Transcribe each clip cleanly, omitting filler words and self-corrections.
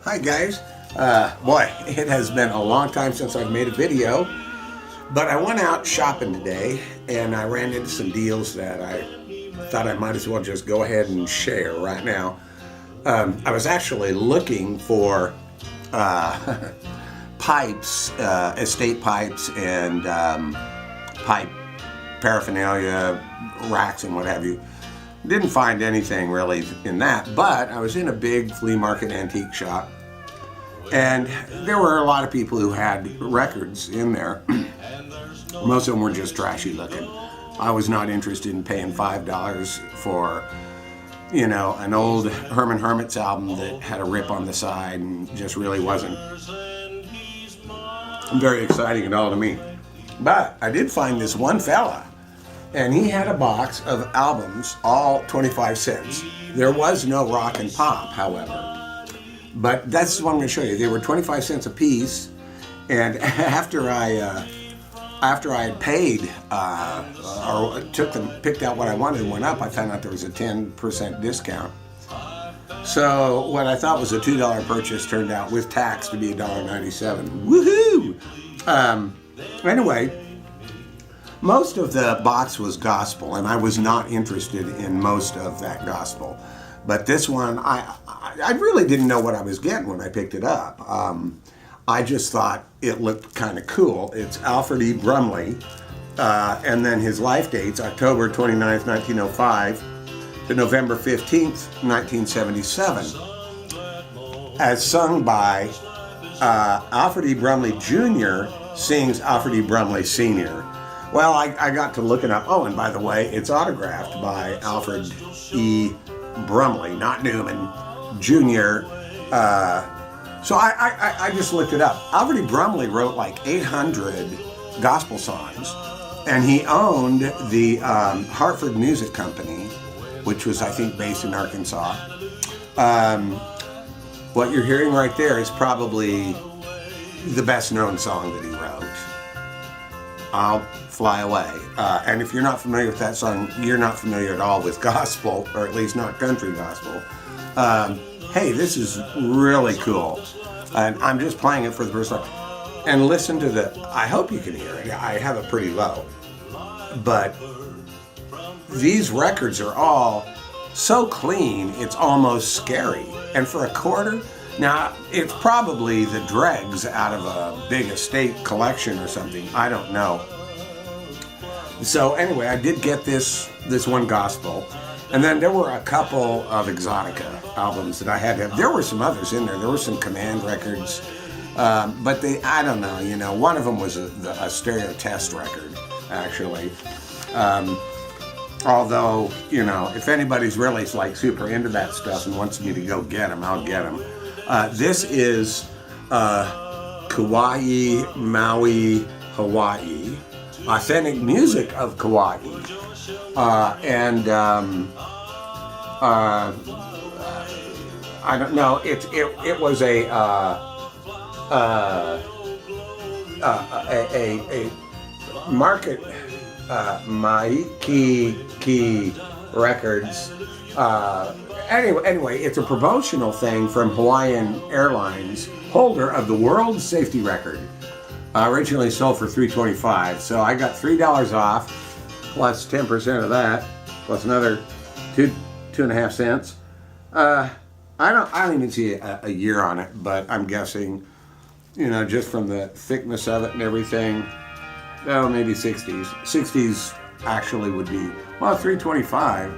Hi guys. Boy, it has been a long time since I've made a video, but I went out shopping today and I ran into some deals that I thought I might as well just go ahead and share right now. I was actually looking for pipes, estate pipes and pipe paraphernalia, racks and what have you. Didn't find anything really in that, but I was in a big flea market antique shop and there were a lot of people who had records in there. Most of them were just trashy looking. I was not interested in paying $5 for, an old Herman Hermits album that had a rip on the side and just really wasn't very exciting at all to me. But I did find this one fella, and he had a box of albums, all 25 cents. There was no rock and pop, however. But that's what I'm going to show you. They were 25 cents a piece, and after I had paid or picked out what I wanted and went up, I found out there was a 10% discount. So what I thought was a $2 purchase turned out with tax to be $1.97. Woohoo! Anyway, most of the box was gospel, and I was not interested in most of that gospel. But this one, I really didn't know what I was getting when I picked it up. I just thought it looked kind of cool. It's Alfred E. Brumley, and then his life dates, October 29th, 1905 to November 15th, 1977, as sung by Alfred E. Brumley Jr. sings Alfred E. Brumley Sr. Well, I got to looking up, oh, and by the way, it's autographed by Alfred E. Brumley, not Newman, Jr. So I just looked it up. Alfred E. Brumley wrote like 800 gospel songs, and he owned the Hartford Music Company, which was, I think, based in Arkansas. What you're hearing right there is probably the best-known song that he wrote. I'll Fly Away. And if you're not familiar with that song, you're not familiar at all with gospel, or at least not country gospel. Hey, this is really cool. And I'm just playing it for the first time. And listen to I hope you can hear it. I have it pretty low. But these records are all so clean, it's almost scary. And for a quarter, now it's probably the dregs out of a big estate collection or something. I don't know. So anyway, I did get this one gospel. And then there were a couple of Exotica albums that I had to have. There were some others in there. There were some Command records. But I don't know, one of them was a stereo test record, actually. Although, if anybody's really like super into that stuff and wants me to go get them, I'll get them. This is Kauai, Maui, Hawaii. Authentic music of Kauai. I don't know. It was a market Maiki Records. Anyway, it's a promotional thing from Hawaiian Airlines, holder of the World Safety Record. Originally sold for $3.25, so I got $3 off, plus 10% of that, plus another 2.5 cents. I don't even see a year on it, but I'm guessing, just from the thickness of it and everything, maybe 60s. 60s actually would be, well, $3.25.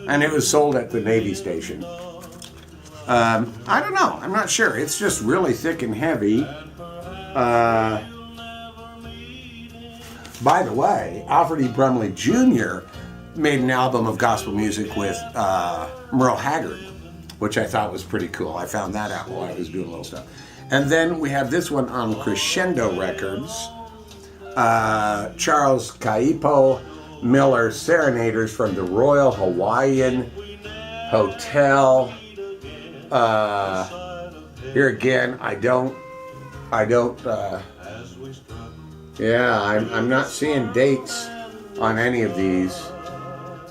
And it was sold at the Navy station. I don't know. I'm not sure. It's just really thick and heavy. By the way, Alfred E. Brumley Jr. made an album of gospel music with Merle Haggard, which I thought was pretty cool. I found that out while I was doing a little stuff. And then we have this one on Crescendo Records. Charles Kaipo Miller Serenaders from the Royal Hawaiian Hotel. Here again, I'm not seeing dates on any of these.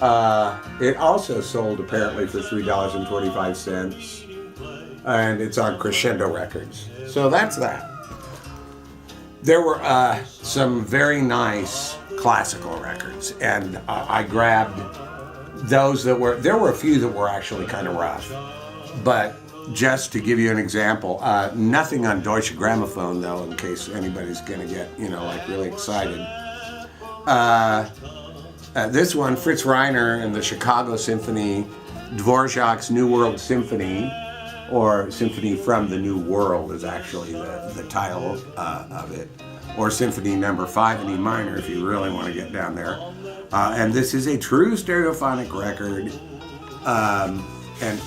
It also sold apparently for $3.25, and it's on Crescendo Records. So that's that. There were some very nice classical records, and I grabbed those that were, there were a few that were actually kind of rough, but just to give you an example, nothing on Deutsche Grammophon though, in case anybody's gonna get, like really excited. This one, Fritz Reiner and the Chicago Symphony, Dvorak's New World Symphony, or Symphony from the New World is actually the title of it, or Symphony Number 5 in E minor if you really want to get down there. And this is a true stereophonic record.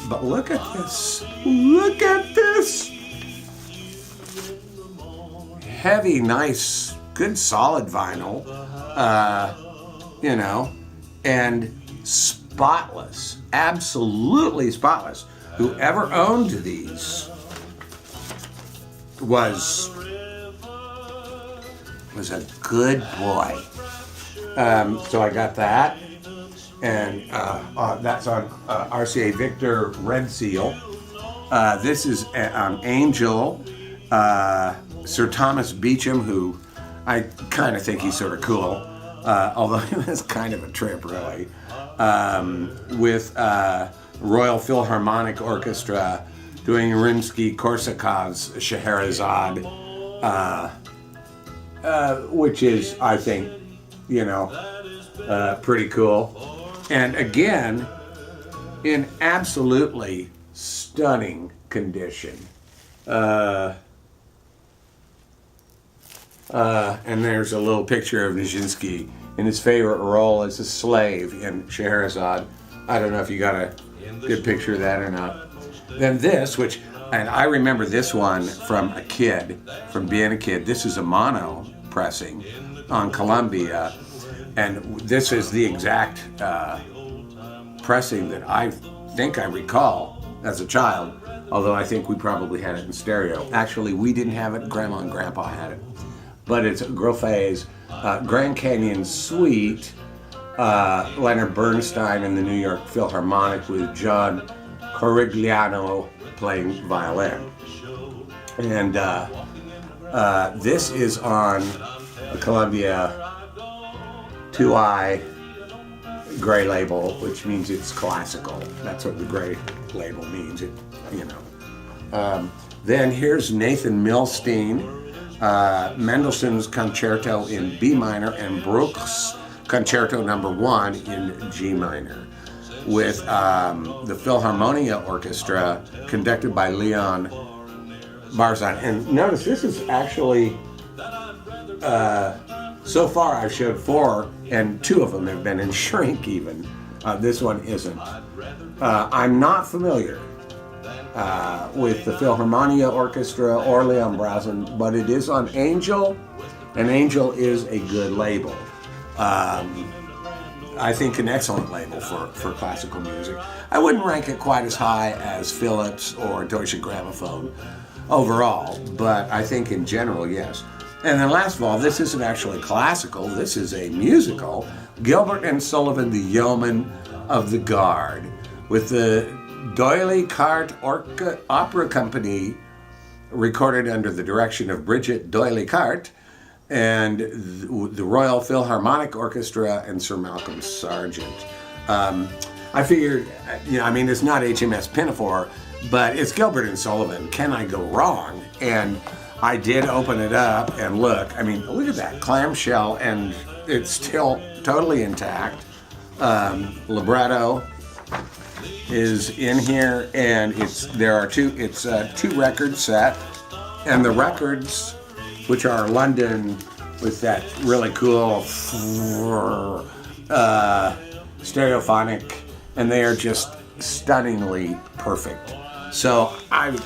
But look at this. Look at this. Heavy, nice, good solid vinyl. And spotless. Absolutely spotless. Whoever owned these was a good boy. So I got that, and that's on RCA Victor Red Seal. This is Angel, Sir Thomas Beecham, who I kind of think he's sort of cool, although he was kind of a trip, really, with Royal Philharmonic Orchestra doing Rimsky-Korsakov's Scheherazade, which is, I think, pretty cool. And again, in absolutely stunning condition. And there's a little picture of Nijinsky in his favorite role as a slave in Scheherazade. I don't know if you got a good picture of that or not. Then this, and I remember this one from being a kid. This is a mono pressing on Columbia, and this is the exact pressing that I think I recall as a child, although I think we probably had it in stereo. Actually, we didn't have it, Grandma and Grandpa had it. But it's Groffet's Grand Canyon Suite, Leonard Bernstein and the New York Philharmonic with John Corigliano playing violin. And this is on a Columbia 2i gray label, which means it's classical. That's what the gray label means. Then here's Nathan Milstein, Mendelssohn's Concerto in B minor and Bruch's Concerto Number 1 in G minor, with the Philharmonia Orchestra conducted by Leon Barzan. And notice this is actually, so far I've showed 4, and 2 of them have been in shrink even. This one isn't. I'm not familiar with the Philharmonia Orchestra or Leon Barzan, but it is on Angel, and Angel is a good label. I think an excellent label for classical music. I wouldn't rank it quite as high as Philips or Deutsche Grammophon overall, but I think in general, yes. And then last of all, this isn't actually classical, this is a musical, Gilbert and Sullivan, the Yeomen of the Guard, with the D'Oyly Carte Opera Company, recorded under the direction of Bridget D'Oyly Carte, and the Royal Philharmonic Orchestra and Sir Malcolm Sargent. I figured, it's not HMS Pinafore, but it's Gilbert and Sullivan. Can I go wrong? And I did open it up and look. Look at that clamshell, and it's still totally intact. Libretto is in here, and it's a 2 record set, and the records, which are London with that really cool stereophonic, and they are just stunningly perfect. So I'm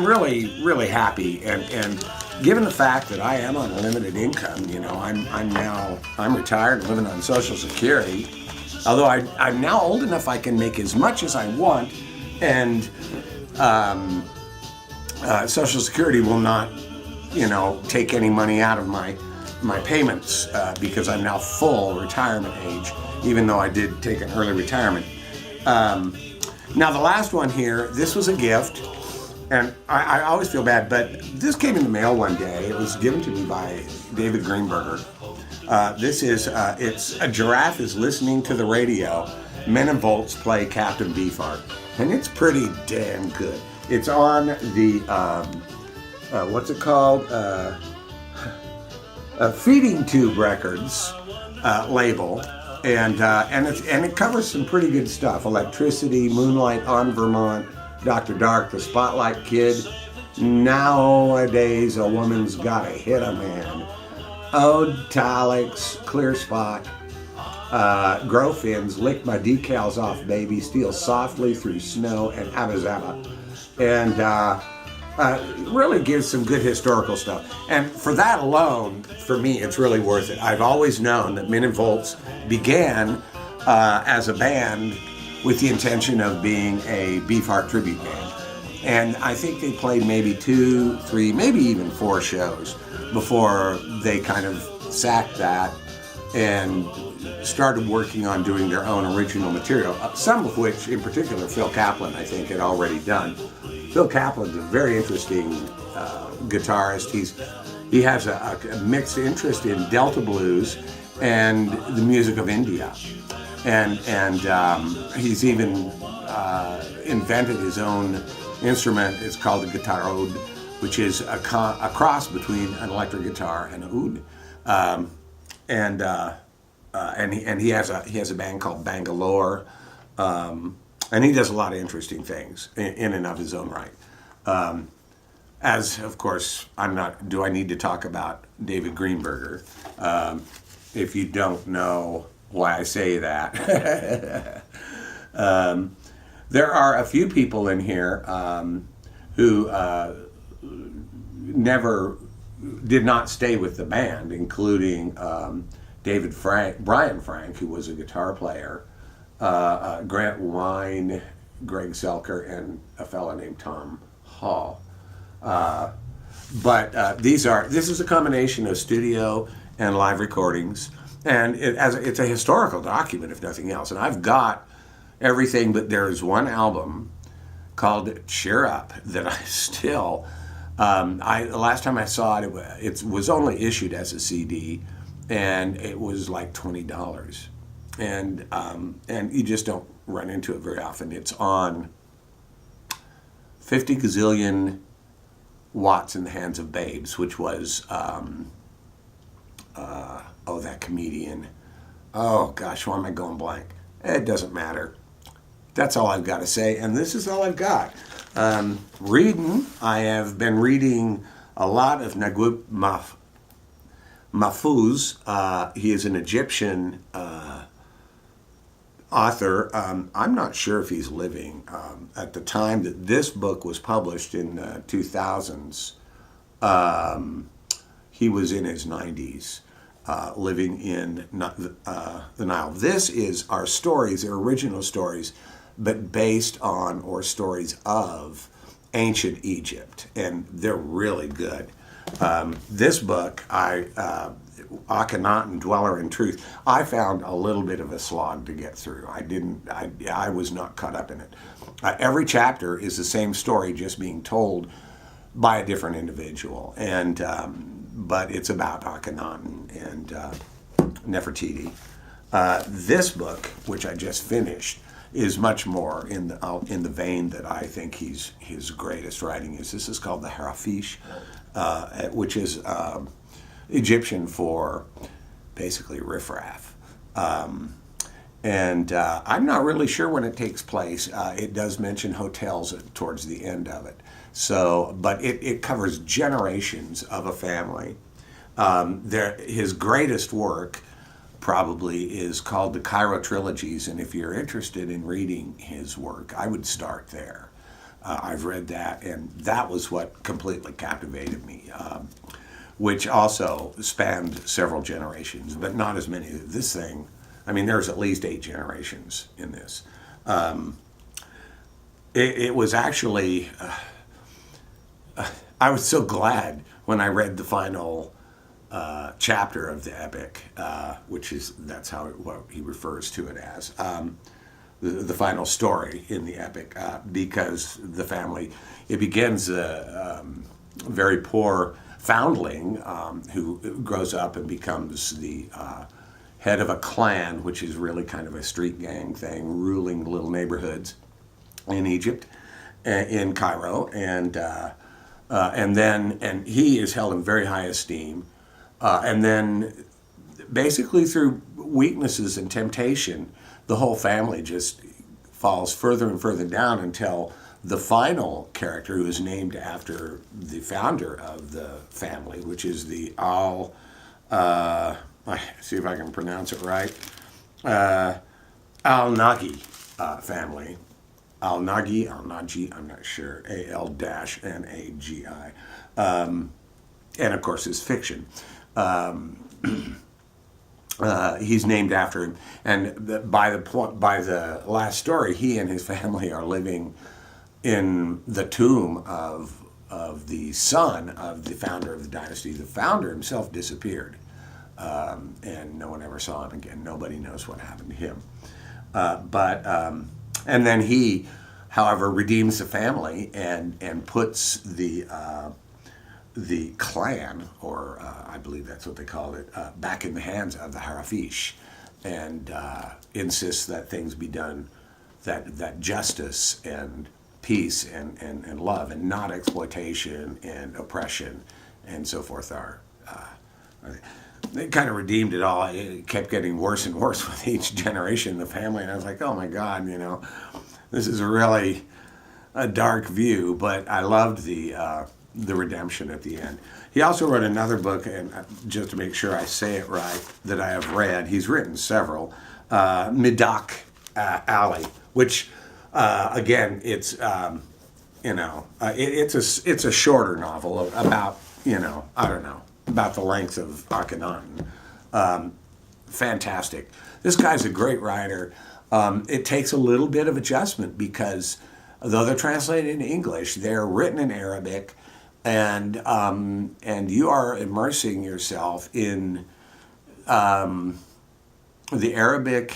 really, really happy, and given the fact that I am on a limited income, I'm retired, living on Social Security, although I'm now old enough I can make as much as I want, and Social Security will not take any money out of my my payments because I'm now full retirement age, even though I did take an early retirement. Now the last one here, this was a gift, and I always feel bad, but this came in the mail one day. It was given to me by David Greenberger. This is, it's A Giraffe is Listening to the Radio. Men and Volts play Captain Beefheart. And it's pretty damn good. It's on the, what's it called? Feeding Tube Records label. And it covers some pretty good stuff. Electricity, Moonlight on Vermont, Dr. Dark, The Spotlight Kid. Nowadays, a woman's gotta hit a man. Ode, Talix, Clear Spot, Grow Fins, Lick My Decals Off Baby, Steal Softly Through Snow, and Abba Zabba. And really gives some good historical stuff. And for that alone, for me, it's really worth it. I've always known that Men and Volts began as a band with the intention of being a Beefheart tribute band. And I think they played maybe 2, 3, maybe even 4 shows before they kind of sacked that and started working on doing their own original material, some of which, in particular, Phil Kaplan, I think, had already done. Phil Kaplan's a very interesting guitarist. He has a mixed interest in Delta blues and the music of India. And he's even invented his own instrument. It's called a guitar ode, which is a cross between an electric guitar and an oud. And he has a band called Bangalore, and he does a lot of interesting things in and of his own right. As of course, do I need to talk about David Greenberger? If you don't know why I say that, there are a few people in here who never did not stay with the band, including Brian Frank, who was a guitar player, Grant Wine, Greg Selker, and a fellow named Tom Hall. But this is a combination of studio and live recordings, and it's a historical document, if nothing else. And I've got everything, but there's one album called Cheer Up that I still, the last time I saw it, it was only issued as a CD, and it was like $20. And you just don't run into it very often. It's on 50 Gazillion Watts in the Hands of Babes, which was, that comedian. Oh gosh, why am I going blank? It doesn't matter. That's all I've got to say, and this is all I've got. Reading, I have been reading a lot of Naguib Mahfouz. He is an Egyptian author. I'm not sure if he's living. At the time that this book was published in the 2000s, he was in his 90s, living in the Nile. This is our stories, their original stories, but based on or stories of ancient Egypt, and they're really good. This book, Akhenaten, Dweller in Truth, I found a little bit of a slog to get through. I was not caught up in it. Every chapter is the same story, just being told by a different individual, and but it's about Akhenaten and Nefertiti. This book, which I just finished, is much more in the vein that I think his greatest writing is. This is called the Harafish, which is Egyptian for basically riffraff. And I'm not really sure when it takes place. It does mention hotels towards the end of it. So, but it covers generations of a family. His greatest work probably is called the Cairo Trilogies, and if you're interested in reading his work, I would start there. I've read that, and that was what completely captivated me, which also spanned several generations, but not as many. This thing, I mean, there's at least 8 generations in this. It was actually, I was so glad when I read the final chapter of the epic, that's what he refers to it as. The final story in the epic, because the family, it begins a very poor foundling who grows up and becomes the head of a clan, which is really kind of a street gang thing, ruling little neighborhoods in Egypt, in Cairo, and he is held in very high esteem, and then basically through weaknesses and temptation, the whole family just falls further and further down until the final character, who is named after the founder of the family, which is the see if I can pronounce it right, Al-Nagi family. Al-Nagi, I'm not sure, Al-Nagi, and of course is fiction. He's named after him, and by the last story, he and his family are living in the tomb of the son of the founder of the dynasty. The founder himself disappeared, and no one ever saw him again. Nobody knows what happened to him. And then he, however, redeems the family and puts the clan, or I believe that's what they called it, back in the hands of the Harafish, and insists that things be done, that justice and peace and love, and not exploitation and oppression and so forth are. They kind of redeemed it all. It kept getting worse and worse with each generation in the family, and I was like, oh my God, this is really a dark view, but I loved the redemption at the end. He also wrote another book, and just to make sure I say it right, that I have read. He's written several. Midak Alley, which again, it's it's a shorter novel about I don't know, about the length of Akhenaten. Fantastic. This guy's a great writer. It takes a little bit of adjustment because though they're translated into English, they're written in Arabic, and you are immersing yourself in the Arabic,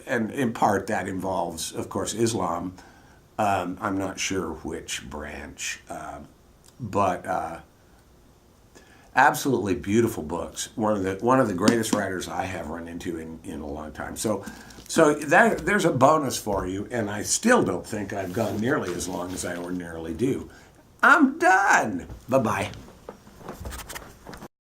and in part that involves, of course, Islam. I'm not sure which branch, but absolutely beautiful books. One of the greatest writers I have run into in a long time. So there's a bonus for you, and I still don't think I've gone nearly as long as I ordinarily do. I'm done. Bye-bye.